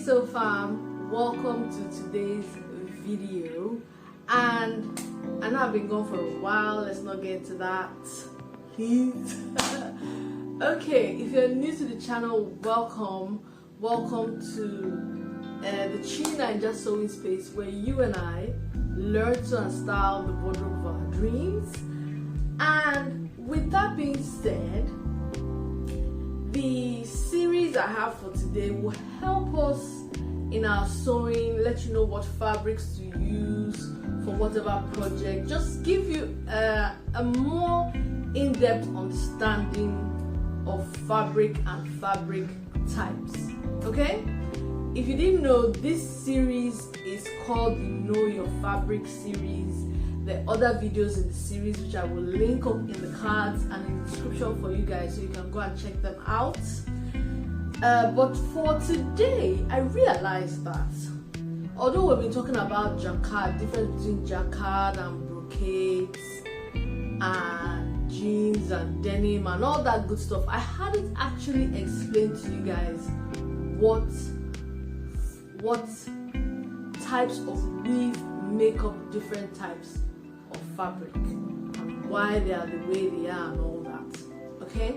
so fam, welcome to today's video. And I know I've been gone for a while, let's not get into that, please. Okay, if you're new to the channel, welcome to the China and Just Sewing space, where you and I learn to unstyle the wardrobe of our dreams. And with that being said, the series I have for today will help us in our sewing, let you know what fabrics to use for whatever project, just give you a more in-depth understanding of fabric and fabric types. Okay, if you didn't know, this series is called the Know Your Fabric series. There are other videos in the series which I will link up in the cards and in the description for you guys, so you can go and check them out. But for today, I realized that although we've been talking about Jacquard, difference between Jacquard and Brocades and jeans and denim and all that good stuff, I hadn't actually explained to you guys what types of weave make up different types of fabric and why they are the way they are and all that. Okay,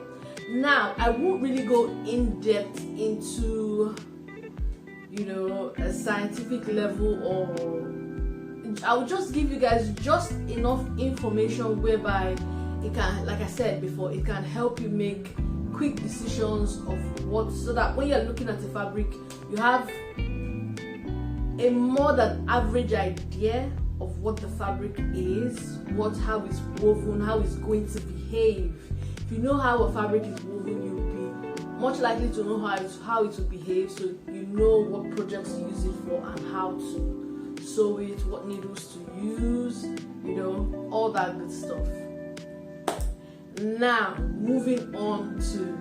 now I won't really go in depth into, you know, a scientific level, or I will just give you guys just enough information whereby it can, like I said before, it can help you make quick decisions of what, so that when you're looking at a fabric, you have a more than average idea of what the fabric is, how it's woven, how it's going to behave. If you know how a fabric is woven, you'll be much likely to know how it will behave, so you know what projects to use it for and how to sew it, what needles to use, you know, all that good stuff. Now, moving on to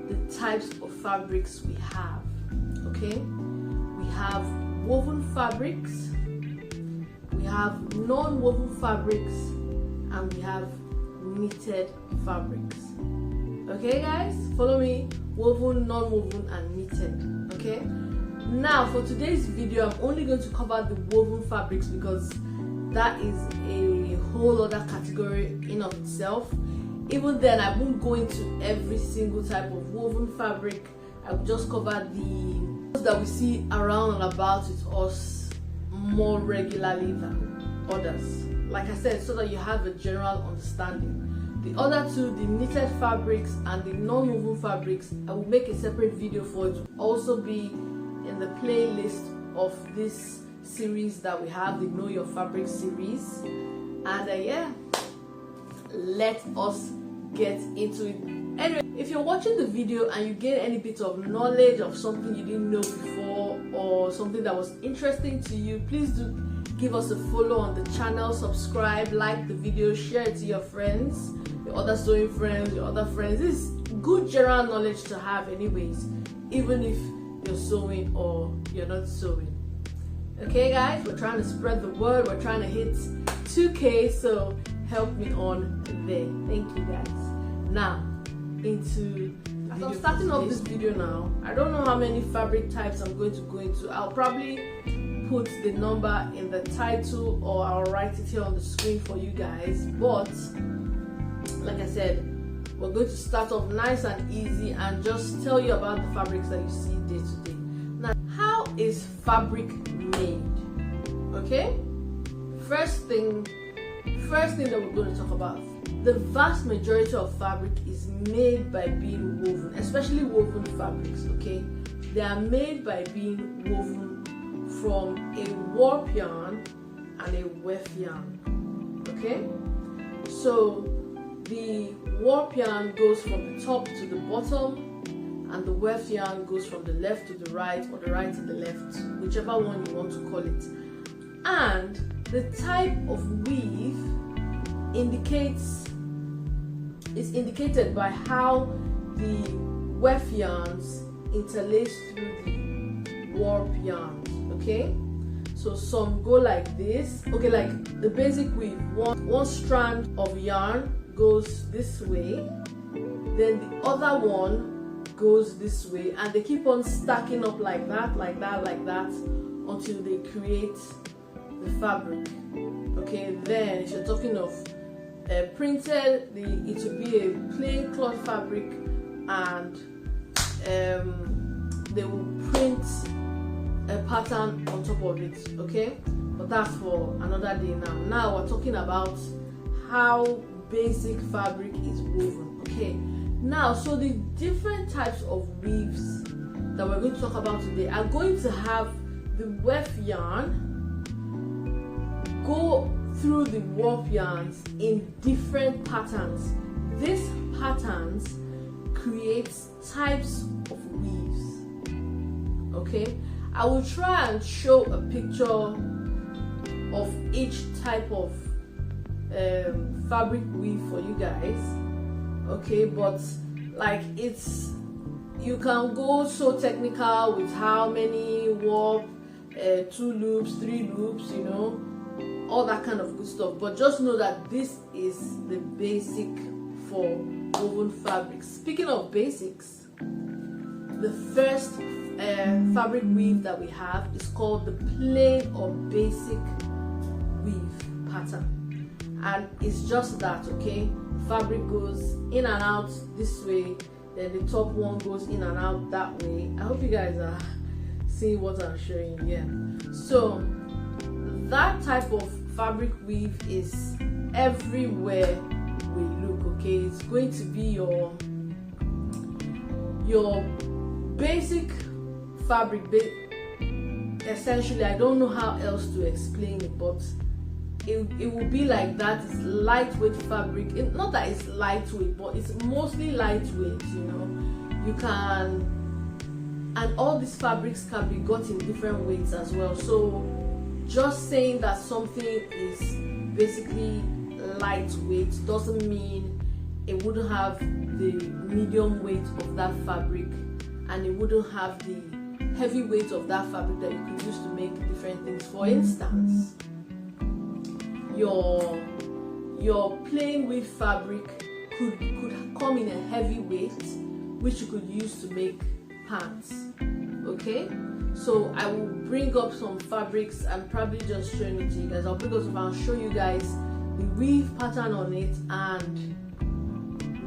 the types of fabrics we have. Okay, we have woven fabrics, we have non-woven fabrics, and we have knitted fabrics. Okay guys, follow me: woven, non-woven, and knitted. Okay, now for today's video, I'm only going to cover the woven fabrics because that is a whole other category in of itself. Even then, I won't go into every single type of woven fabric. I will just cover the that we see around and about with us more regularly than others, like I said, so that you have a general understanding. The other two, the knitted fabrics and the non-woven fabrics, I will make a separate video for it. It will also be in the playlist of this series that we have, the Know Your Fabric series. And yeah, let us get into it. Anyway, if you're watching the video and you gain any bit of knowledge of something you didn't know before, or something that was interesting to you, please do give us a follow on the channel, subscribe, like the video, share it to your friends, your other sewing friends, your other friends. This is good general knowledge to have anyways, even if you're sewing or you're not sewing. Okay guys, we're trying to spread the word, we're trying to hit 2K, so help me on there. Thank you guys. Now into as I'm starting off this video now, I don't know how many fabric types I'm going to go into. I'll probably put the number in the title, or I'll write it here on the screen for you guys. But like I said, we're going to start off nice and easy and just tell you about the fabrics that you see day to day. Now, how is fabric made? Okay, first thing that we're going to talk about, the vast majority of fabric is made by being woven, especially woven fabrics. Okay, they are made by being woven from a warp yarn and a weft yarn. Okay, so the warp yarn goes from the top to the bottom, and the weft yarn goes from the left to the right, or the right to the left, whichever one you want to call it. And the type of weave is indicated by how the weft yarns interlace through the warp yarns. Okay, so some go like this. Okay, like the basic weave, one strand of yarn goes this way, then the other one goes this way, and they keep on stacking up like that, until they create the fabric. Okay, then if you're talking of printed, it will be a plain cloth fabric, and they will print a pattern on top of it. Okay, but that's for another day. Now we're talking about how basic fabric is woven. Okay, now so the different types of weaves that we're going to talk about today are going to have the weft yarn go through the warp yarns in different patterns. These patterns create types of weaves. Okay, I will try and show a picture of each type of fabric weave for you guys. Okay, but like you can go so technical with how many warp, 2 loops, 3 loops, you know, all that kind of good stuff. But just know that this is the basic for woven fabrics. Speaking of basics, the first fabric weave that we have is called the plain or basic weave pattern, and it's just that. Okay, fabric goes in and out this way, then the top one goes in and out that way. I hope you guys are seeing what I'm showing you. Yeah, so that type of fabric weave is everywhere we look. Okay, it's going to be your basic fabric. Essentially, I don't know how else to explain it, but it will be like that. It's lightweight fabric. Not that it's lightweight, but it's mostly lightweight, you know. You can, and all these fabrics can be got in different weights as well. So just saying that something is basically lightweight doesn't mean it wouldn't have the medium weight of that fabric, and it wouldn't have the heavy weight of that fabric that you could use to make different things. For instance, your plain weave fabric could come in a heavy weight, which you could use to make pants. Okay, so I will bring up some fabrics and probably just showing it to you guys. I'll bring up some and show you guys the weave pattern on it and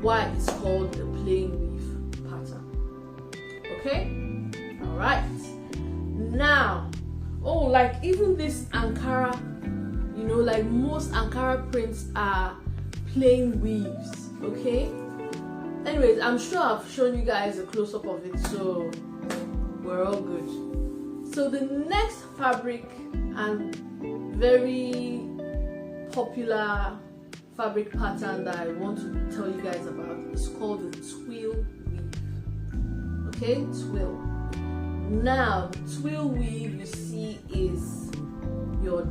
why it's called the plain weave pattern. Okay, all right. Now, like even this Ankara, you know, like most Ankara prints are plain weaves. Okay, anyways, I'm sure I've shown you guys a close-up of it, so we're all good. So the next fabric and very popular fabric pattern that I want to tell you guys about is called the Twill Weave. Okay, Twill. Now, the Twill Weave, you see, is your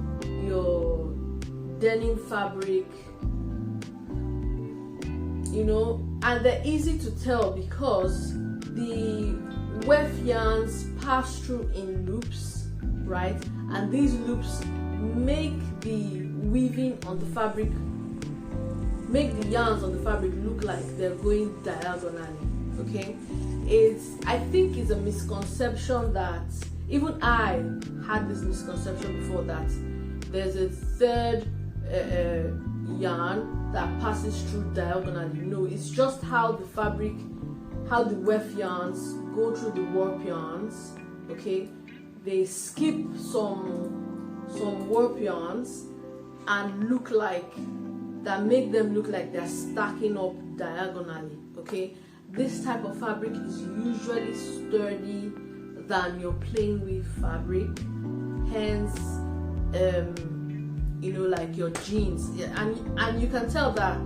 denim fabric, you know, and they're easy to tell because the weft yarns pass through in loops, right? And these loops make the weaving on the fabric, make the yarns on the fabric look like they're going diagonally. Okay, I think it's a misconception that even I had this misconception before, that there's a third yarn that passes through diagonally. No, it's just how the fabric, how the weft yarns go through the warp yarns. Okay, they skip some warp yarns and look like that, make them look like they're stacking up diagonally. Okay, this type of fabric is usually sturdy than your plain weave fabric, hence you know, like your jeans, and you can tell that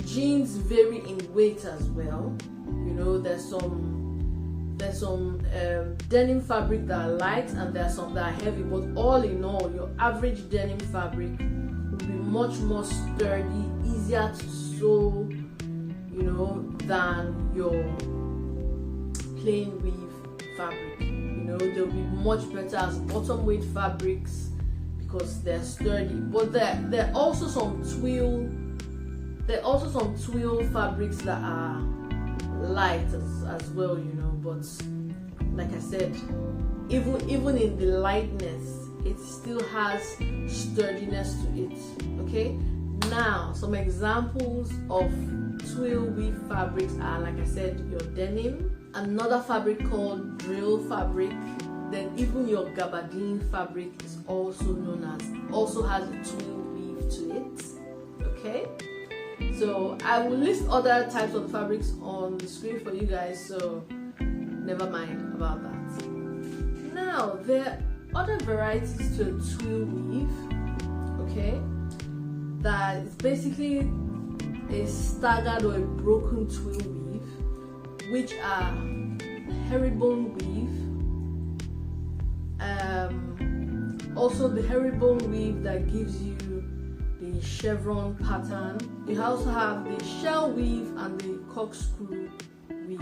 jeans vary in weight as well. You know, there's some denim fabric that are light and there's some that are heavy, but all in all, your average denim fabric will be much more sturdy, easier to sew, you know, than your plain weave fabric. You know, they'll be much better as bottom weight fabrics because they're sturdy. But there are also some twill fabrics that are light as well, you know. But like I said, even in the lightness, it still has sturdiness to it. Okay, now some examples of twill weave fabrics are, like I said, your denim, another fabric called drill fabric, then even your gabardine fabric is also has a twill weave to it. Okay, so I will list other types of fabrics on the screen for you guys, so never mind about that. Now there are other varieties to a twill weave, okay, that is basically a staggered or a broken twill weave, which are herringbone weave, also the herringbone weave that gives you the chevron pattern. You also have the shell weave and the corkscrew weave.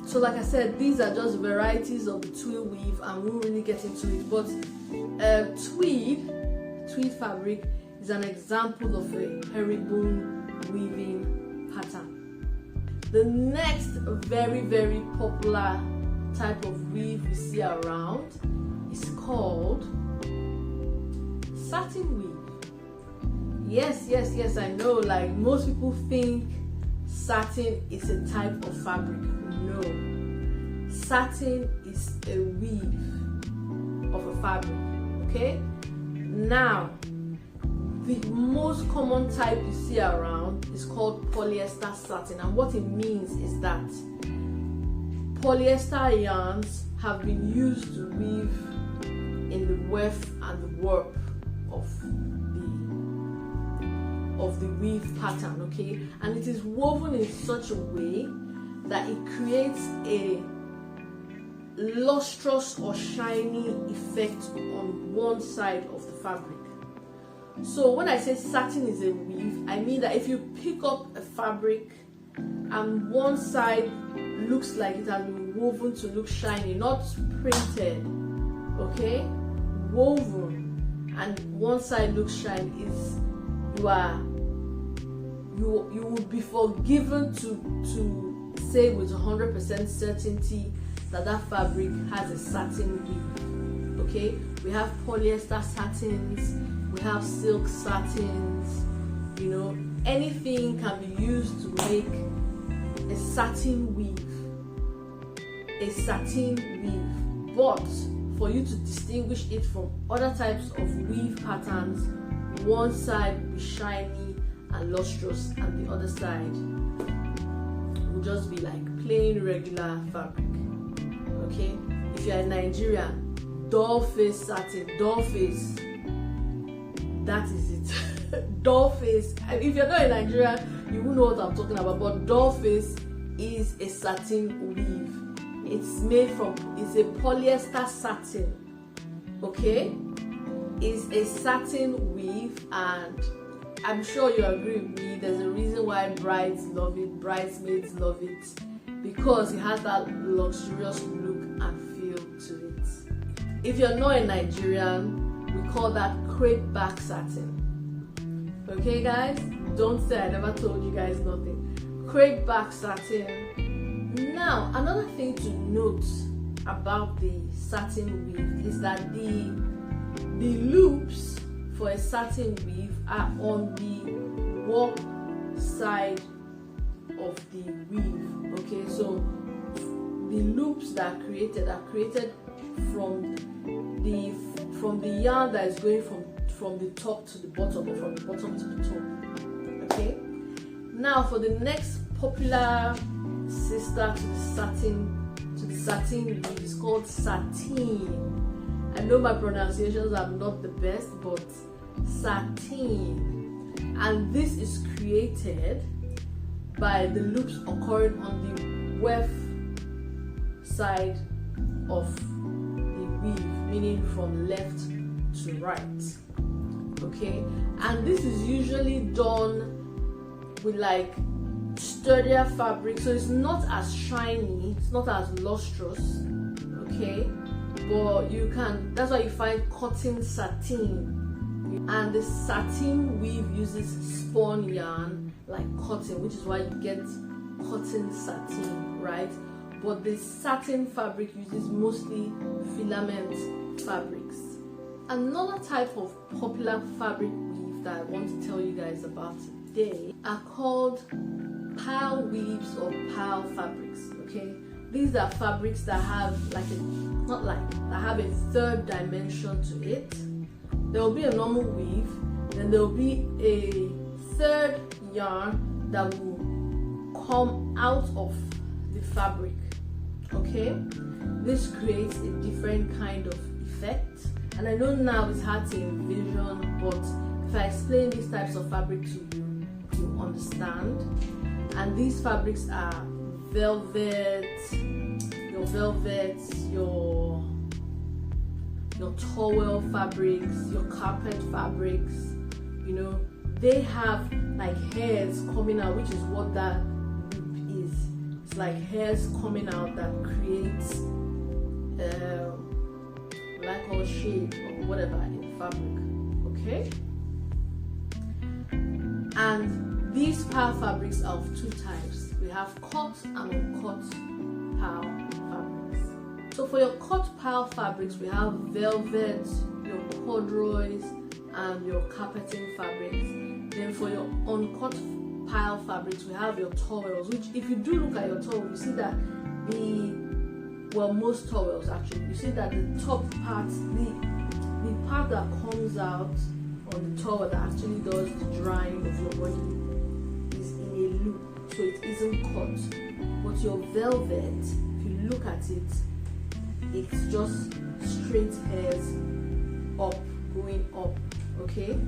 So like I said, these are just varieties of the twill weave, and we won't really get into it, but tweed fabric is an example of a herringbone weaving pattern. The next very, very popular type of weave we see around is called satin weave. Yes, I know, like most people think satin is a type of fabric. No, satin is a weave of a fabric. Okay, now the most common type you see around is called polyester satin, and what it means is that polyester yarns have been used to weave in the weft and the warp of the weave pattern, okay, and it is woven in such a way that it creates a lustrous or shiny effect on one side of the fabric. So when I say satin is a weave, I mean that if you pick up a fabric and one side looks like it has been woven to look shiny, not printed, okay, woven, and one side looks shiny, is you would be forgiven to say with 100% certainty that that fabric has a satin weave. Okay, we have polyester satins, we have silk satins, you know, anything can be used to make a satin weave. But for you to distinguish it from other types of weave patterns, one side will be shiny and lustrous and the other side will just be like plain regular fabric. Okay, if you're a Nigerian, doll face satin, doll face, that is it. Doll face, if you're not a Nigerian, you won't know what I'm talking about, but doll face is a satin weave. It's a polyester satin, okay? It's a satin weave, and I'm sure you agree with me, there's a reason why brides love it, bridesmaids love it, because it has that luxurious look and feel to it. If you're not a Nigerian, we call that crepe back satin. Okay guys, don't say I never told you guys nothing. Crepe back satin. Now, another thing to note about the satin weave is that the loops for a satin weave are on the warp side of the weave. Okay, so the loops that are created from the yarn that is going from the top to the bottom, or from the bottom to the top. Okay, now for the next popular sister to the satin weave is called sateen. I know my pronunciations are not the best, but sateen, and this is created by the loops occurring on the weft side of the weave, meaning from left to right. Okay, and this is usually done with like sturdier fabric, so it's not as shiny, it's not as lustrous, okay, but you can, that's why you find cotton sateen, and the satin weave uses spun yarn like cotton, which is why you get cotton satin, right? But the satin fabric uses mostly filament fabrics. Another type of popular fabric weave that I want to tell you guys about today are called pile weaves or pile fabrics. Okay, these are fabrics that have that have a third dimension to it. There will be a normal weave, then there will be a third yarn that will come out of the fabric. Okay, this creates a different kind of effect, and I know now it's hard to envision, but if I explain these types of fabric to you, you understand. And these fabrics are velvet, your velvets, your towel fabrics, your carpet fabrics. You know, they have like hairs coming out, which is what that loop is. It's like hairs coming out that creates like or shade or whatever in the fabric. Okay, and these pile fabrics are of two types. We have cut and uncut pile fabrics. So for your cut pile fabrics, we have velvet, your corduroys, and your carpeting fabrics. Then for your uncut pile fabrics, we have your towels, which if you do look at your towel, you see that most towels actually, you see that the top part, the part that comes out on the towel that actually does the drying of your body is in a loop, so it isn't cut. But your velvet, if you look at it, it's just straight hairs up, going up. Okay,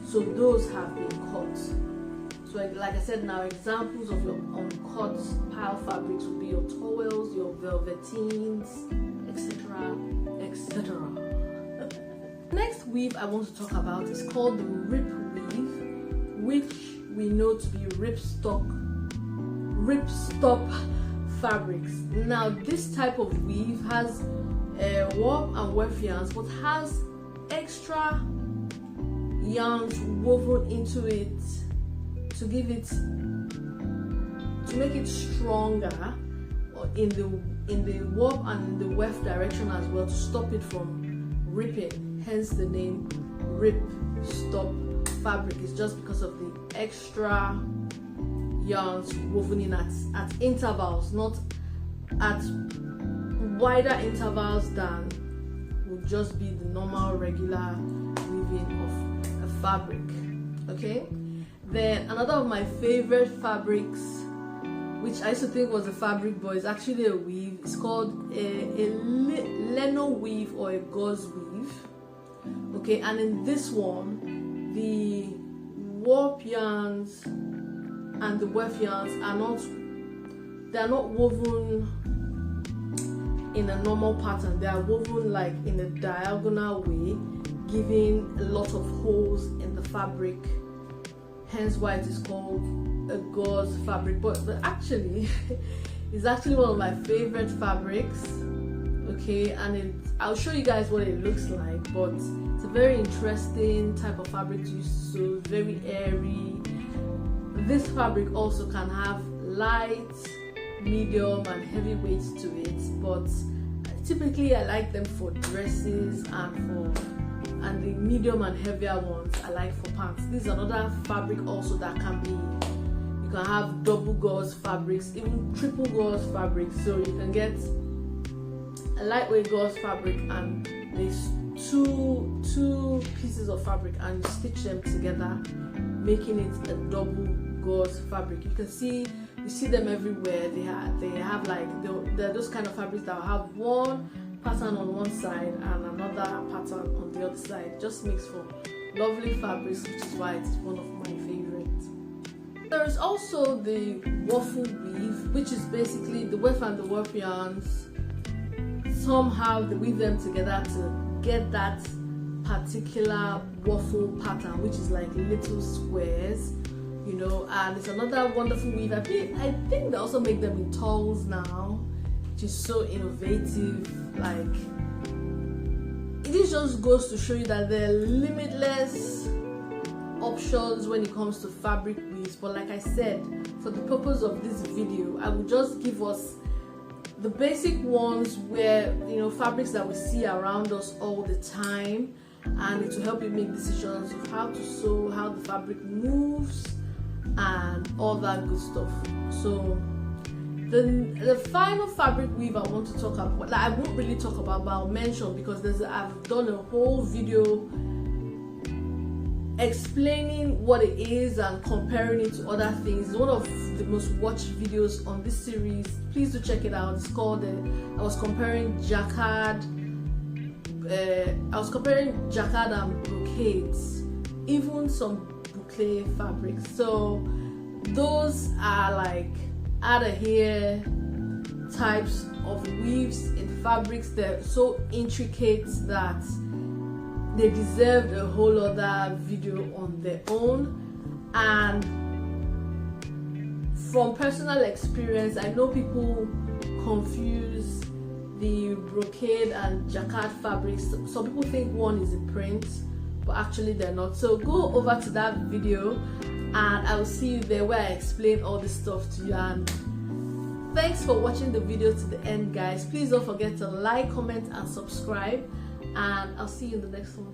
so those have been cut. So like I said, now examples of your uncut pile fabrics would be your towels, your velveteens, etc., etc. Next weave I want to talk about is called the Rip Weave, which we know to be RipStop fabrics. Now this type of weave has warp and weft yarns, but has extra yarns woven into it to make it stronger in the warp and the weft direction as well, to stop it from ripping. Hence the name RipStop fabric. Is just because of the extra yarns woven in at intervals, not at wider intervals than would just be the normal regular weaving of a fabric. Okay, then another of my favorite fabrics, which I used to think was a fabric but it's actually a weave, is called a Leno weave or a Gauze weave. Okay, and in this one, the warp yarns and the weft yarns are not woven in a normal pattern. They are woven like in a diagonal way, giving a lot of holes in the fabric, hence why it is called a gauze fabric. But actually it's actually one of my favorite fabrics. Okay, and I'll show you guys what it looks like, but it's a very interesting type of fabric to use, so very airy. This fabric also can have light, medium and heavy weights to it, but typically I like them for dresses and the medium and heavier ones I like for pants. This is another fabric also that can be, you can have double gauze fabrics, even triple gauze fabrics. So you can get a lightweight gauze fabric and there's two pieces of fabric and you stitch them together, making it a double gauze fabric. You can see, you see them everywhere. They have like, they're those kind of fabrics that will have one pattern on one side and another pattern on the other side. Just makes for lovely fabrics, which is why it's one of my favorites. There is also the Waffle Weave, which is basically the weft and the warp yarns. Somehow they weave them together to get that particular waffle pattern, which is like little squares, you know. And it's another wonderful weave. I think they also make them in towels now, which is so innovative. Like, it just goes to show you that they're limitless options when it comes to fabric weaves, but like I said, for the purpose of this video, I will just give us the basic ones where, you know, fabrics that we see around us all the time, and it will help you make decisions of how to sew, how the fabric moves, and all that good stuff. So the final fabric weave I want to talk about, like, I won't really talk about, but I'll mention, because I've done a whole video explaining what it is and comparing it to other things. It's one of the most watched videos on this series. Please do check it out. It's called I was comparing Jacquard and brocades, even some boucle fabrics. So those are like out of here types of weaves in fabrics. They're so intricate that they deserved a whole other video on their own. And from personal experience, I know people confuse the brocade and Jacquard fabrics. Some people think one is a print, but actually they're not. So go over to that video and I'll see you there, where I explain all this stuff to you. And thanks for watching the video to the end, guys. Please don't forget to like, comment and subscribe, and I'll see you in the next one.